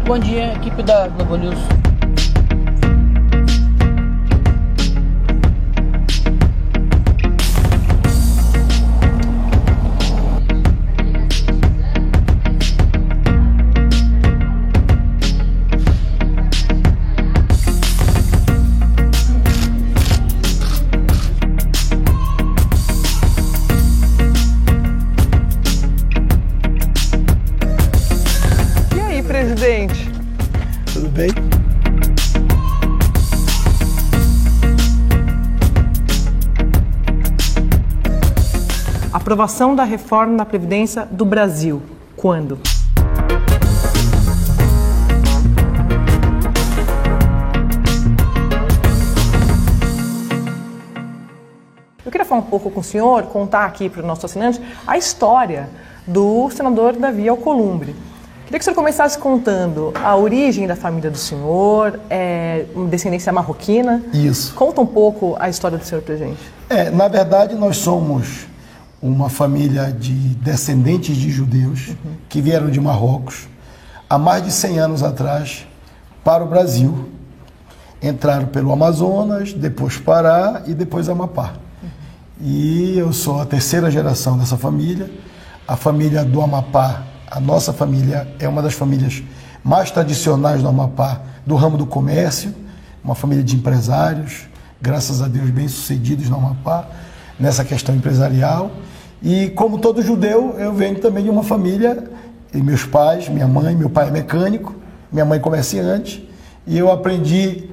Bom dia, equipe da Globo News. Presidente. Tudo bem? Aprovação da reforma da Previdência do Brasil. Quando? Eu queria falar um pouco com o senhor, contar aqui para o nosso assinante a história do senador Davi Alcolumbre. Queria que o senhor começasse contando a origem da família do senhor, descendência marroquina. Isso. Conta um pouco a história do senhor pra gente. Na verdade, nós somos uma família de descendentes de judeus que vieram de Marrocos há mais de 100 anos atrás para o Brasil. Entraram pelo Amazonas, depois Pará e depois Amapá. E eu sou a terceira geração dessa família. A família do Amapá, a nossa família é uma das famílias mais tradicionais do Amapá, do ramo do comércio, uma família de empresários, graças a Deus bem-sucedidos no Amapá, nessa questão empresarial. E como todo judeu, eu venho também de uma família, e meus pais, minha mãe, meu pai é mecânico, minha mãe comerciante, e eu aprendi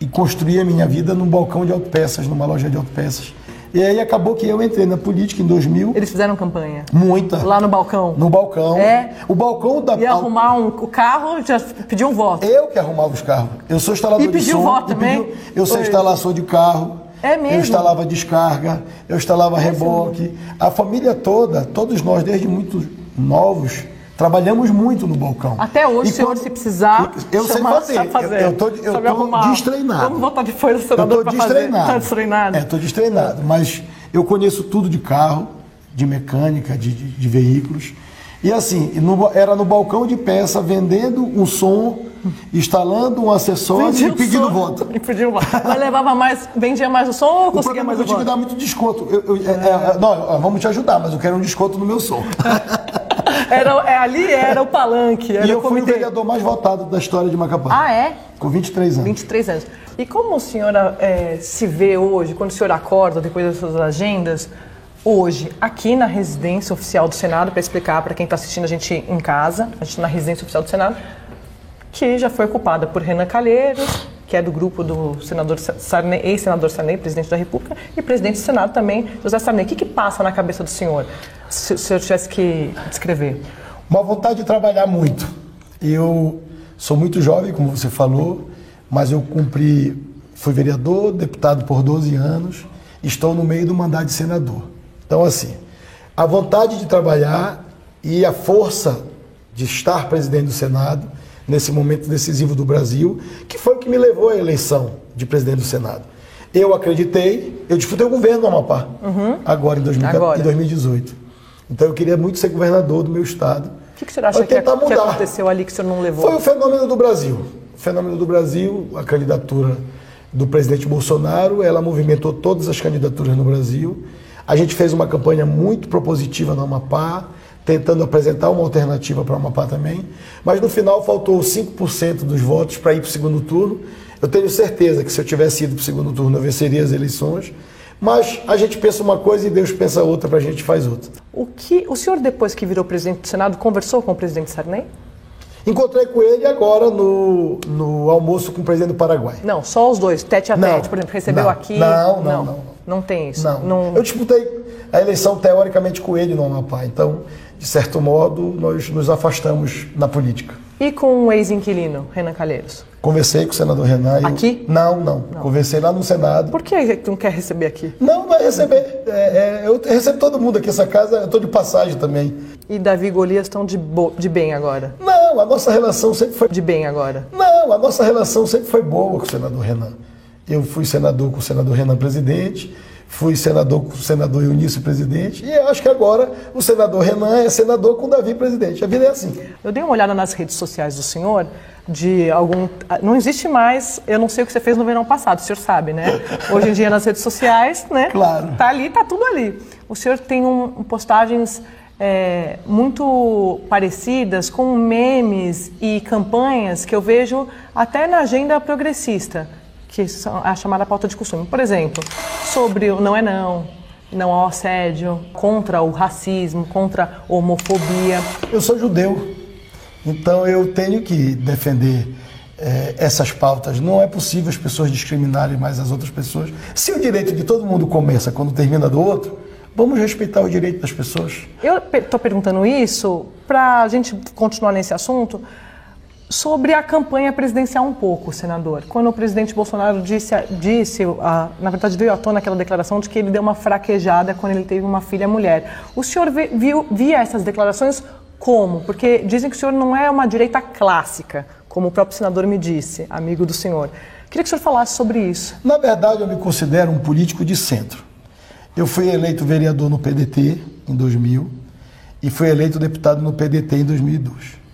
e construí a minha vida num balcão de autopeças, numa loja de autopeças. E aí acabou que eu entrei na política em 2000. Eles fizeram campanha? Muita. Lá no balcão? No balcão. O balcão da... Ia arrumar o carro, já pediu um voto. Eu que arrumava os carros. Eu sou instalador de som. E pediu voto também? Eu sou instalador de carro. É mesmo? Eu instalava descarga, eu instalava reboque. A família toda, todos nós, desde muito novos, trabalhamos muito no balcão. Até hoje, senhor, se precisar, eu sei fazer. Eu tô destreinado. Vamos voltar depois do senador para fazer. Tá destreinado. Estou destreinado, mas eu conheço tudo de carro, de mecânica, de veículos. E assim, era no balcão de peça, vendendo um som, instalando um acessório e pedindo voto. Mas levava mais, vendia mais o som ou conseguia mais o voto? Eu tinha que dar muito desconto. Não, vamos te ajudar, mas eu quero um desconto no meu som. Ali era o palanque. E eu fui o vereador mais votado da história de Macapá. Ah, é? Com 23 anos. 23 anos. E como o senhor se vê hoje, quando o senhor acorda, depois das suas agendas, hoje, aqui na residência oficial do Senado, para explicar para quem está assistindo a gente em casa, a gente na residência oficial do Senado, que já foi ocupada por Renan Calheiros, que é do grupo do senador Sarney, ex-senador Sarney, presidente da República, e presidente do Senado também, José Sarney. O que passa na cabeça do senhor, se o senhor tivesse que descrever? Uma vontade de trabalhar muito. Eu sou muito jovem, como você falou, mas eu fui vereador, deputado por 12 anos, estou no meio do mandato de senador. Então, assim, a vontade de trabalhar e a força de estar presidente do Senado, nesse momento decisivo do Brasil, que foi o que me levou à eleição de presidente do Senado. Eu acreditei, eu disputei o governo do Amapá, agora em 2018. Então eu queria muito ser governador do meu estado. O que o senhor acha que aconteceu ali que o senhor não levou? Foi o fenômeno do Brasil. O fenômeno do Brasil, a candidatura do presidente Bolsonaro, ela movimentou todas as candidaturas no Brasil. A gente fez uma campanha muito propositiva no Amapá, tentando apresentar uma alternativa para o Amapá também, mas no final faltou 5% dos votos para ir para o segundo turno. Eu tenho certeza que se eu tivesse ido para o segundo turno eu venceria as eleições, mas a gente pensa uma coisa e Deus pensa outra, para a gente faz outra. O senhor, depois que virou presidente do Senado, conversou com o presidente Sarney? Encontrei com ele agora no almoço com o presidente do Paraguai. Não, só os dois, tete a tete, por exemplo, recebeu aqui? Não tem isso? Não. Eu disputei a eleição teoricamente com ele no Amapá, então, de certo modo, nós nos afastamos na política. E com o ex-inquilino, Renan Calheiros? Conversei com o senador Renan. Aqui? Não. Conversei lá no Senado. Por que tu não quer receber aqui? Não vai receber. Eu recebo todo mundo aqui, essa casa, eu estou de passagem também. E Davi e Golias estão de bem agora? Não, a nossa relação sempre foi... De bem agora? Não, a nossa relação sempre foi boa com o senador Renan. Eu fui senador com o senador Renan presidente, fui senador com o senador Eunício presidente, e eu acho que agora o senador Renan é senador com o Davi presidente. A vida é assim. Eu dei uma olhada nas redes sociais do senhor, não existe mais, eu não sei o que você fez no verão passado, o senhor sabe, né? Hoje em dia nas redes sociais, né? Claro. Tá ali, tá tudo ali. O senhor tem postagens muito parecidas com memes e campanhas que eu vejo até na agenda progressista, que são a chamada pauta de costume. Por exemplo, sobre o não ao assédio, contra o racismo, contra a homofobia. Eu sou judeu, então eu tenho que defender essas pautas. Não é possível as pessoas discriminarem mais as outras pessoas. Se o direito de todo mundo começa quando termina do outro, vamos respeitar o direito das pessoas. Eu estou perguntando isso para a gente continuar nesse assunto sobre a campanha presidencial um pouco, senador. Quando o presidente Bolsonaro na verdade veio à tona aquela declaração de que ele deu uma fraquejada quando ele teve uma filha mulher. O senhor via essas declarações como? Porque dizem que o senhor não é uma direita clássica, como o próprio senador me disse, amigo do senhor. Queria que o senhor falasse sobre isso. Na verdade, eu me considero um político de centro. Eu fui eleito vereador no PDT em 2000 e fui eleito deputado no PDT em 2002.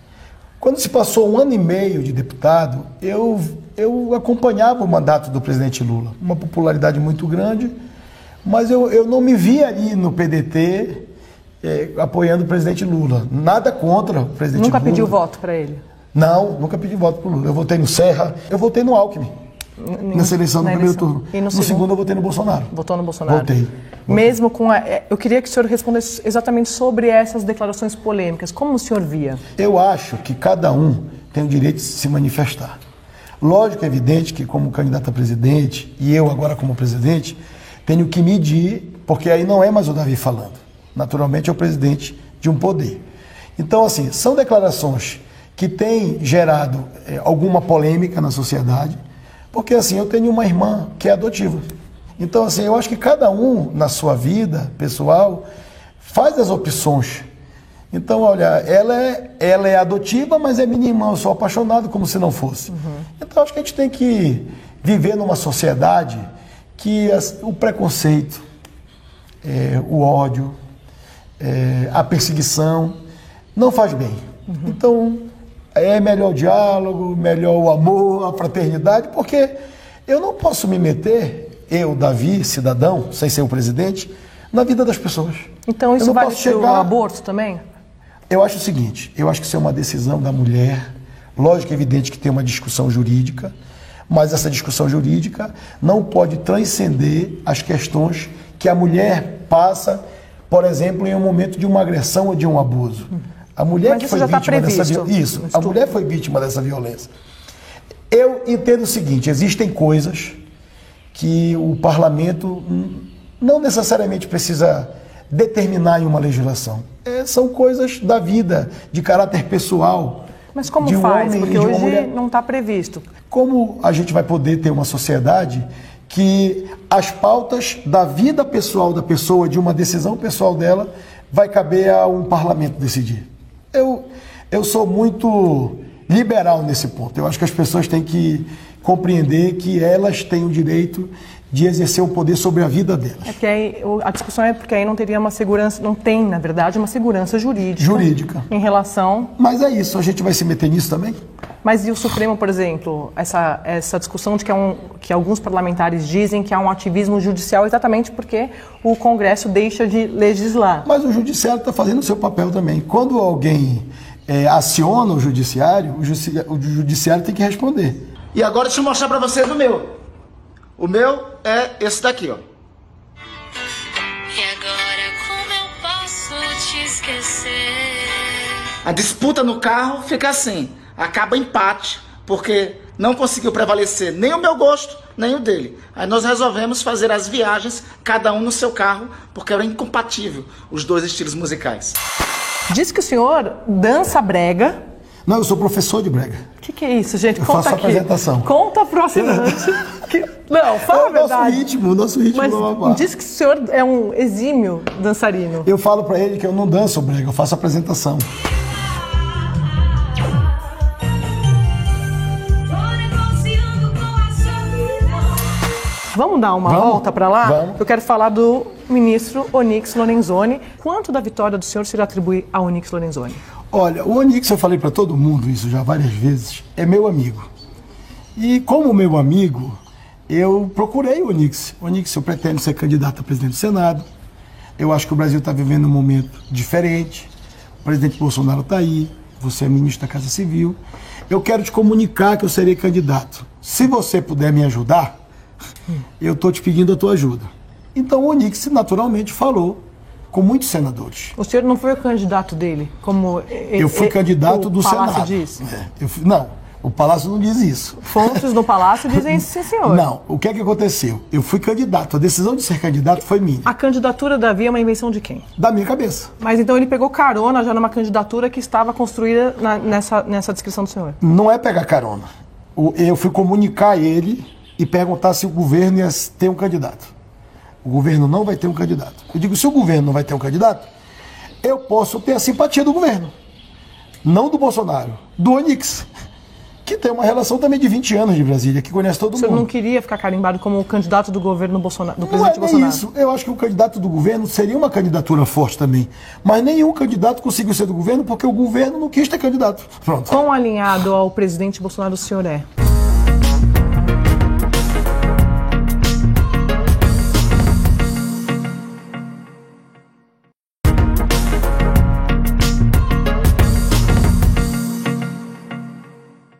Quando se passou 1 ano e meio de deputado, eu acompanhava o mandato do presidente Lula. Uma popularidade muito grande, mas eu não me via ali no PDT apoiando o presidente Lula. Nada contra o presidente Lula. Nunca pediu voto para ele? Não, nunca pedi voto para o Lula. Eu votei no Serra, eu votei no Alckmin. Nessa eleição, no primeiro turno. E no segundo eu votei no Bolsonaro. Votou no Bolsonaro? Votei. Mesmo com eu queria que o senhor respondesse exatamente sobre essas declarações polêmicas. Como o senhor via? Eu acho que cada um tem o direito de se manifestar. Lógico, é evidente que como candidato a presidente, e eu agora como presidente, tenho que medir, porque aí não é mais o Davi falando. Naturalmente é o presidente de um poder. Então, assim, são declarações que têm gerado alguma polêmica na sociedade, porque assim, eu tenho uma irmã que é adotiva. Então assim, eu acho que cada um na sua vida pessoal faz as opções. Então, olha, ela é adotiva, mas é minha irmã, eu sou apaixonado como se não fosse. Então acho que a gente tem que viver numa sociedade que o preconceito, o ódio, a perseguição não faz bem. Então é melhor o diálogo, melhor o amor, a fraternidade, porque eu não posso me meter, eu, Davi, cidadão, sem ser o presidente, na vida das pessoas. Então isso vale para o aborto também? Eu acho o seguinte, eu acho que isso é uma decisão da mulher, lógico, é evidente que tem uma discussão jurídica, mas essa discussão jurídica não pode transcender as questões que a mulher passa, por exemplo, em um momento de uma agressão ou de um abuso. A mulher que foi vítima dessa violência. Isso, a mulher foi vítima dessa violência. Eu entendo o seguinte: existem coisas que o parlamento não necessariamente precisa determinar em uma legislação. São coisas da vida, de caráter pessoal. Mas como faz? Porque hoje não está previsto. Como a gente vai poder ter uma sociedade que as pautas da vida pessoal da pessoa, de uma decisão pessoal dela, vai caber a um parlamento decidir? Eu sou muito liberal nesse ponto. Eu acho que as pessoas têm que compreender que elas têm o direito de exercer o poder sobre a vida delas. É que aí, a discussão é porque aí não teria uma segurança, não tem, na verdade, uma segurança jurídica. Em relação... Mas é isso, a gente vai se meter nisso também? Mas e o Supremo, por exemplo, essa discussão de que alguns parlamentares dizem que há um ativismo judicial exatamente porque o Congresso deixa de legislar. Mas o Judiciário está fazendo o seu papel também. Quando alguém aciona o Judiciário tem que responder. E agora deixa eu mostrar para vocês o meu. O meu é esse daqui, ó. E agora como eu posso te esquecer? A disputa no carro fica assim. Acaba empate, porque não conseguiu prevalecer nem o meu gosto, nem o dele. Aí nós resolvemos fazer as viagens, cada um no seu carro, porque era incompatível os dois estilos musicais. Diz que o senhor dança brega. Não, eu sou professor de brega. O que é isso, gente? Eu Conta faço aqui. Apresentação. Conta pro assinante. Não, fala a verdade. O nosso ritmo. Mas diz que o senhor é um exímio dançarino. Eu falo pra ele que eu não danço brega, eu faço apresentação. Vamos dar uma Vamos, volta para lá? vamos. Eu quero falar do ministro Onyx Lorenzoni. Quanto da vitória do senhor se atribui a Onyx Lorenzoni? Olha, o Onyx, eu falei para todo mundo isso já várias vezes, é meu amigo. E como meu amigo, eu procurei o Onyx. Onyx, eu pretendo ser candidato a presidente do Senado. Eu acho que o Brasil está vivendo um momento diferente. O presidente Bolsonaro está aí, você é ministro da Casa Civil. Eu quero te comunicar que eu serei candidato. Se você puder me ajudar, eu estou te pedindo a tua ajuda. Então o Onyx naturalmente falou com muitos senadores. O senhor não foi o candidato dele, como Eu fui candidato do Senado. Diz? Não, o Palácio não diz isso. Fontes do Palácio dizem isso, sim, senhor. Não, o que é que aconteceu? Eu fui candidato, a decisão de ser candidato foi minha, A candidatura, Davi, é uma invenção de quem? da minha cabeça. Mas então ele pegou carona já numa candidatura que estava construída nessa descrição do senhor. Não é pegar carona. Eu fui comunicar a ele e perguntar se o governo ia ter um candidato. O governo não vai ter um candidato. Eu digo, se o governo não vai ter um candidato, eu posso ter a simpatia do governo. Não do Bolsonaro, do Onyx, que tem uma relação também de 20 anos de Brasília, que conhece todo O senhor mundo. não queria ficar carimbado como o candidato do governo Bolsonaro, do Não presidente é nem Bolsonaro? isso. Eu acho que o candidato do governo seria uma candidatura forte também. Mas nenhum candidato conseguiu ser do governo porque o governo não quis ter candidato. Pronto. Quão alinhado ao presidente Bolsonaro o senhor é?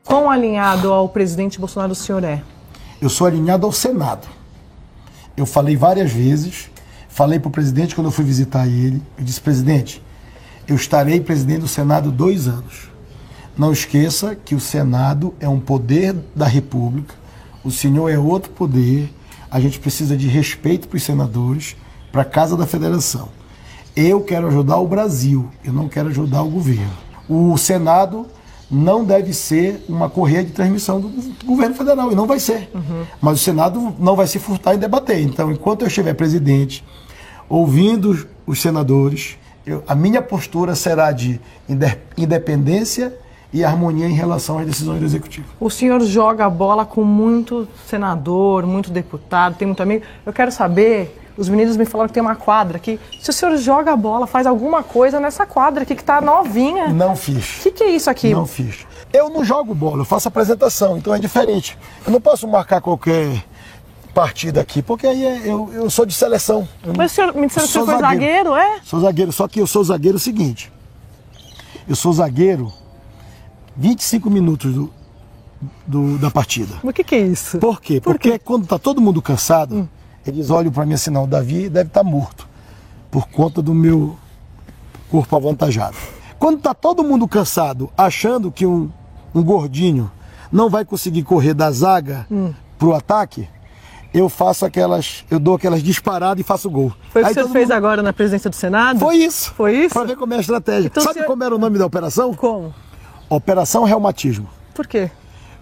Quão alinhado ao presidente Bolsonaro o senhor é? Eu sou alinhado ao Senado. Eu falei várias vezes, falei para o presidente quando eu fui visitar ele, eu disse, presidente, eu estarei presidente do Senado 2 anos. Não esqueça que o Senado é um poder da República, o senhor é outro poder, a gente precisa de respeito para os senadores, para a Casa da Federação. Eu quero ajudar o Brasil, eu não quero ajudar o governo. O Senado não deve ser uma correia de transmissão do governo federal, e não vai ser. Mas o Senado não vai se furtar em debater. Então, enquanto eu estiver presidente, ouvindo os senadores, a minha postura será de independência e harmonia em relação às decisões do Executivo. O senhor joga a bola com muito senador, muito deputado, tem muito amigo. Eu quero saber, os meninos me falaram que tem uma quadra aqui. Se o senhor joga a bola, faz alguma coisa nessa quadra aqui que tá novinha. Não fiz. O que é isso aqui? Não fiz. Eu não jogo bola, eu faço apresentação, então é diferente. Eu não posso marcar qualquer partida aqui, porque aí eu sou de seleção. Mas o senhor me disseram que o sou senhor foi zagueiro, é? Sou zagueiro, só que eu sou zagueiro seguinte. Eu sou zagueiro 25 minutos da partida. Mas o que é isso? Por quê? Porque quando tá todo mundo cansado, eles olham para mim assim, não, o Davi deve estar morto, por conta do meu corpo avantajado. Quando tá todo mundo cansado, achando que um gordinho não vai conseguir correr da zaga pro ataque, eu dou aquelas disparadas e faço gol. Foi o que Aí o senhor todo fez mundo- agora na presidência do Senado? Foi isso. Foi isso? Pra ver como é a estratégia. Então, Sabe senhor- como era o nome da operação? Como? Operação Reumatismo. Por quê?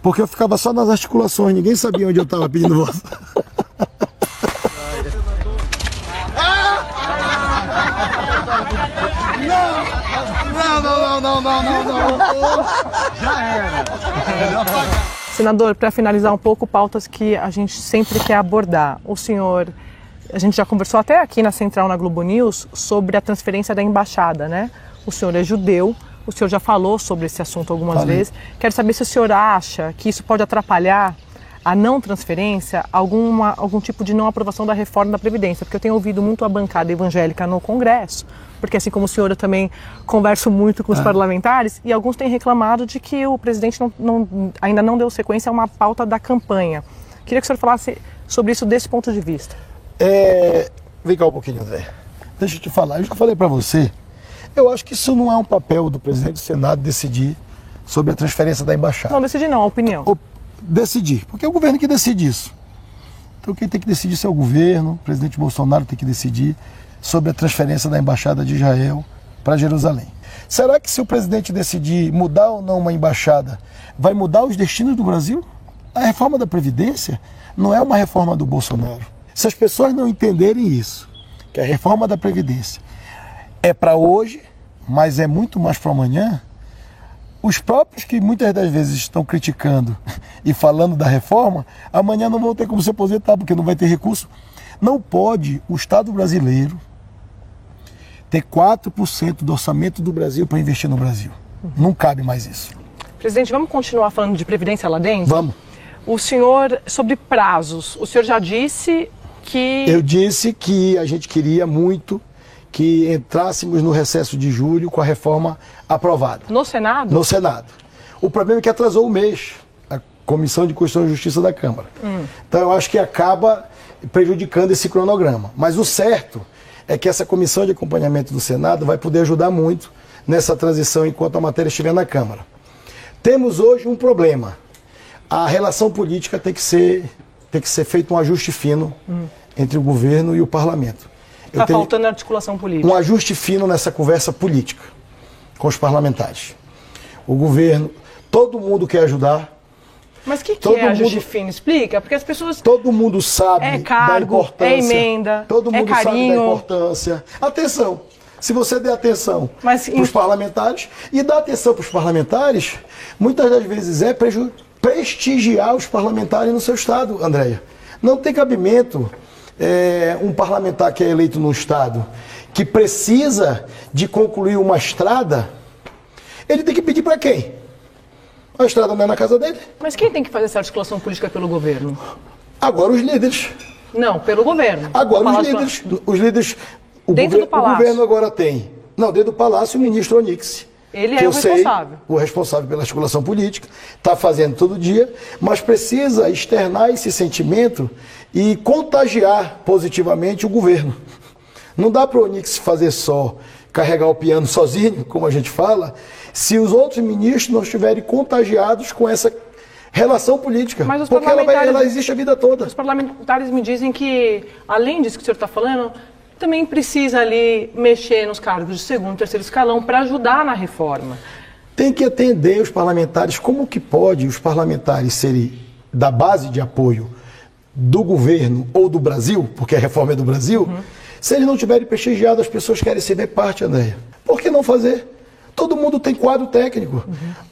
Porque eu ficava só nas articulações, ninguém sabia onde eu estava pedindo voz. Senador, para finalizar um pouco, pautas que a gente sempre quer abordar. O senhor, a gente já conversou até aqui na Central, na Globo News, sobre a transferência da embaixada, né? O senhor é judeu, o senhor já falou sobre esse assunto algumas vezes. Quero saber se o senhor acha que isso pode atrapalhar a não transferência, algum tipo de não aprovação da reforma da Previdência, porque eu tenho ouvido muito a bancada evangélica no Congresso, porque assim como o senhor, eu também converso muito com os parlamentares, e alguns têm reclamado de que o presidente ainda não deu sequência a uma pauta da campanha. Queria que o senhor falasse sobre isso desse ponto de vista. Vem cá um pouquinho, André. Deixa eu te falar, eu já falei para você, eu acho que isso não é um papel do presidente do Senado decidir sobre a transferência da embaixada. Não, decidir não, a opinião. Decidir, porque é o governo que decide isso. Então quem tem que decidir isso é o governo, o presidente Bolsonaro tem que decidir sobre a transferência da embaixada de Israel para Jerusalém. Será que se o presidente decidir mudar ou não uma embaixada, vai mudar os destinos do Brasil? A reforma da Previdência não é uma reforma do Bolsonaro. Se as pessoas não entenderem isso, que a reforma da Previdência é para hoje, mas é muito mais para amanhã, os próprios que muitas das vezes estão criticando e falando da reforma, amanhã não vão ter como se aposentar, porque não vai ter recurso. Não pode o Estado brasileiro ter 4% do orçamento do Brasil para investir no Brasil. Não cabe mais isso. Presidente, vamos continuar falando de Previdência lá dentro? Vamos. O senhor, sobre prazos, o senhor já disse que... Eu disse que a gente queria muito que entrássemos no recesso de julho com a reforma aprovada. No Senado? No Senado. O problema é que atrasou um mês a Comissão de Constituição e Justiça da Câmara. Então eu acho que acaba prejudicando esse cronograma. Mas o certo é que essa comissão de acompanhamento do Senado vai poder ajudar muito nessa transição enquanto a matéria estiver na Câmara. Temos hoje um problema. A relação política tem que ser feito um ajuste fino entre o governo e o parlamento. Está faltando articulação política. Um ajuste fino nessa conversa política com os parlamentares. O governo, todo mundo quer ajudar. Mas o que é ajuste fino? Explica, porque as pessoas... Todo mundo sabe da importância. É emenda, todo mundo carinho. sabe da importância. Atenção. Se você der atenção para os parlamentares, e dar atenção para os parlamentares, muitas das vezes é prestigiar os parlamentares no seu estado, Andréia. Não tem cabimento um parlamentar que é eleito no estado, que precisa de concluir uma estrada, ele tem que pedir para quem? A estrada não é na casa dele. Mas quem tem que fazer essa articulação política pelo governo? Agora os líderes. Não, pelo governo. Agora os líderes... O governo agora tem. Não, dentro do Palácio, o ministro Onix. Ele é o responsável. O responsável pela articulação política, está fazendo todo dia, mas precisa externar esse sentimento e contagiar positivamente o governo. Não dá para o Onix fazer só, carregar o piano sozinho, como a gente fala, se os outros ministros não estiverem contagiados com essa relação política. Mas os porque ela existe a vida toda. Os parlamentares me dizem que, além disso que o senhor está falando, também precisa ali mexer nos cargos de segundo, terceiro escalão para ajudar na reforma. Tem que atender os parlamentares. Como que pode os parlamentares serem da base de apoio do governo ou do Brasil, porque a reforma é do Brasil, se eles não tiverem prestigiado, as pessoas querem se ver parte, Andréia. Por que não fazer? Todo mundo tem quadro técnico.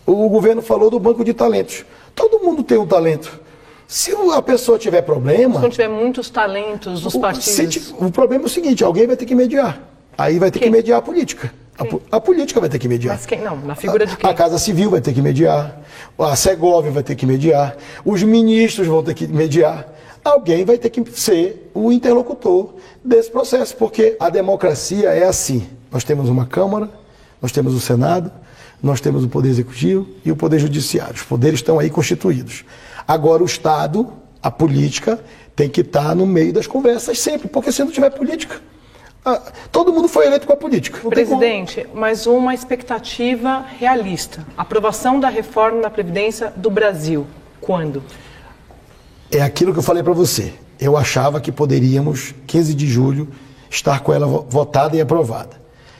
O governo falou do banco de talentos. Todo mundo tem um talento. Se a pessoa tiver problema... Se não tiver muitos talentos nos partidos... O problema é o seguinte, alguém vai ter que mediar. Aí vai ter que mediar a política. A política vai ter que mediar. Mas quem? Não, na figura de quem? A Casa Civil vai ter que mediar. A Segovia vai ter que mediar. Os ministros vão ter que mediar. Alguém vai ter que ser o interlocutor desse processo. Porque a democracia é assim. Nós temos uma Câmara, nós temos o Senado, nós temos o Poder Executivo e o Poder Judiciário. Os poderes estão aí constituídos. Agora o Estado, a política, tem que estar no meio das conversas sempre, porque se não tiver política, todo mundo foi eleito com a política. Presidente, mas uma expectativa realista. Aprovação da reforma da Previdência do Brasil. Quando? É aquilo que eu falei para você. Eu achava que poderíamos, 15 de julho, estar com ela votada e aprovada.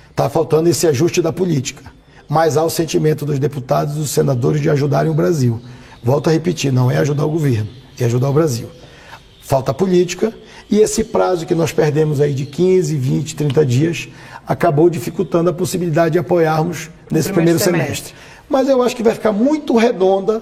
Está faltando esse ajuste da política. Mas há o sentimento dos deputados e dos senadores de ajudarem o Brasil. Volto a repetir, não é ajudar o governo, é ajudar o Brasil. Falta política e esse prazo que nós perdemos aí de 15, 20, 30 dias acabou dificultando a possibilidade de apoiarmos nesse primeiro semestre. Mas eu acho que vai ficar muito redonda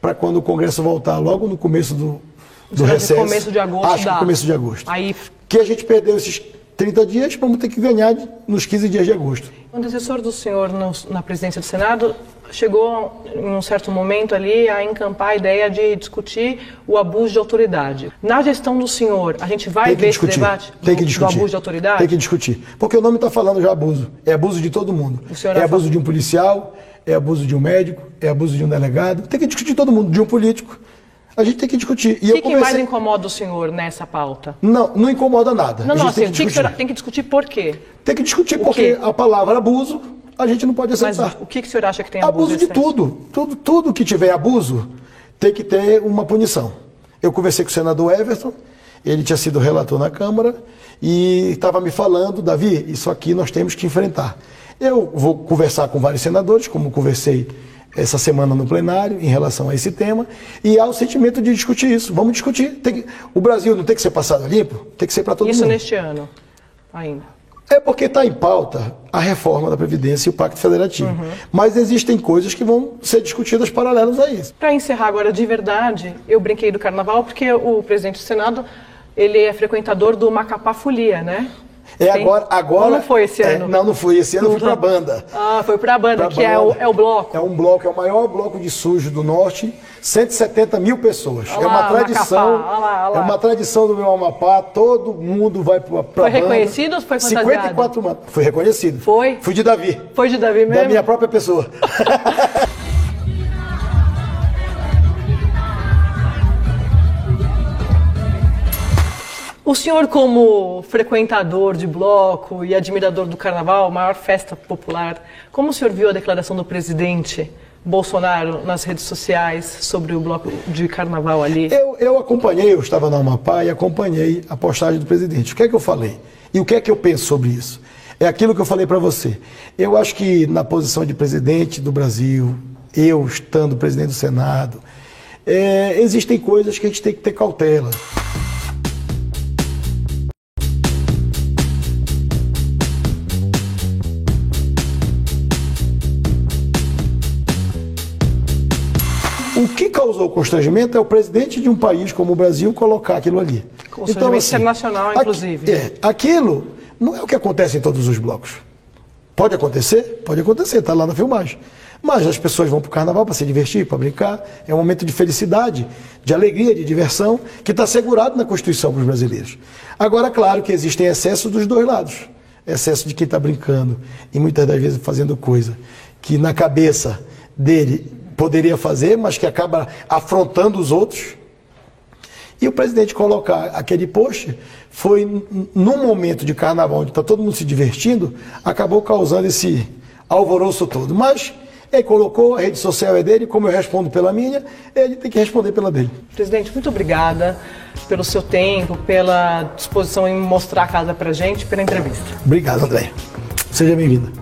para quando o Congresso voltar logo no começo do recesso. Começo de agosto. Acho que começo de agosto. Aí... Que a gente perdeu esses 30 dias, vamos ter que ganhar nos 15 dias de agosto. O antecessor do senhor na presidência do Senado chegou, em um certo momento ali, a encampar a ideia de discutir o abuso de autoridade. Na gestão do senhor, a gente vai ver esse debate do abuso de autoridade? Tem que discutir. Porque o nome está falando já abuso. É abuso de todo mundo. É abuso de um policial, é abuso de um médico, é abuso de um delegado. Tem que discutir todo mundo, de um político. A gente tem que discutir. O que mais incomoda o senhor nessa pauta? Não incomoda nada. Não, assim, tem que discutir por quê? Tem que discutir porque a palavra abuso a gente não pode aceitar. Mas o que o senhor acha que tem abuso? Abuso de tudo. Tudo que tiver abuso tem que ter uma punição. Eu conversei com o senador Everton, ele tinha sido relator na Câmara e estava me falando, Davi, isso aqui nós temos que enfrentar. Eu vou conversar com vários senadores, como conversei essa semana no plenário, em relação a esse tema, e há o sentimento de discutir isso. Vamos discutir. O Brasil não tem que ser passado a limpo? Tem que ser para todo mundo. Isso neste ano, ainda? É porque está em pauta a reforma da Previdência e o Pacto Federativo. Mas existem coisas que vão ser discutidas paralelas a isso. Para encerrar agora de verdade, eu brinquei do carnaval porque o presidente do Senado, ele é frequentador do Macapá Folia, né? Agora. Ou não foi esse ano? Não foi esse ano, eu fui para a banda. Ah, foi para a banda, que é o bloco. É um bloco, é o maior bloco de sujo do norte, 170 mil pessoas. Olha É uma lá, tradição. Macapá, olha lá. É uma tradição do meu Amapá, todo mundo vai para a banda. Foi reconhecido ou foi fantasiado? 54 anos. Foi reconhecido. Foi? Fui de Davi. Foi de Davi mesmo? Da minha própria pessoa. O senhor, como frequentador de bloco e admirador do carnaval, maior festa popular, como o senhor viu a declaração do presidente Bolsonaro nas redes sociais sobre o bloco de carnaval ali? Eu acompanhei, eu estava na Amapá e acompanhei a postagem do presidente. O que é que eu falei? E o que é que eu penso sobre isso? É aquilo que eu falei para você. Eu acho que na posição de presidente do Brasil, eu estando presidente do Senado, existem coisas que a gente tem que ter cautela. O que causou constrangimento é o presidente de um país como o Brasil colocar aquilo ali. Constrangimento internacional, inclusive. Aquilo não é o que acontece em todos os blocos. Pode acontecer? Pode acontecer, está lá na filmagem. Mas as pessoas vão para o carnaval para se divertir, para brincar. É um momento de felicidade, de alegria, de diversão, que está assegurado na Constituição para os brasileiros. Agora, claro que existem excessos dos dois lados. Excesso de quem está brincando e muitas das vezes fazendo coisa que na cabeça dele poderia fazer, mas que acaba afrontando os outros. E o presidente colocar aquele post foi num momento de carnaval onde está todo mundo se divertindo, acabou causando esse alvoroço todo. Mas ele colocou, a rede social é dele, como eu respondo pela minha, ele tem que responder pela dele. Presidente, muito obrigada pelo seu tempo, pela disposição em mostrar a casa pra gente, pela entrevista. Obrigado, André. Seja bem-vinda.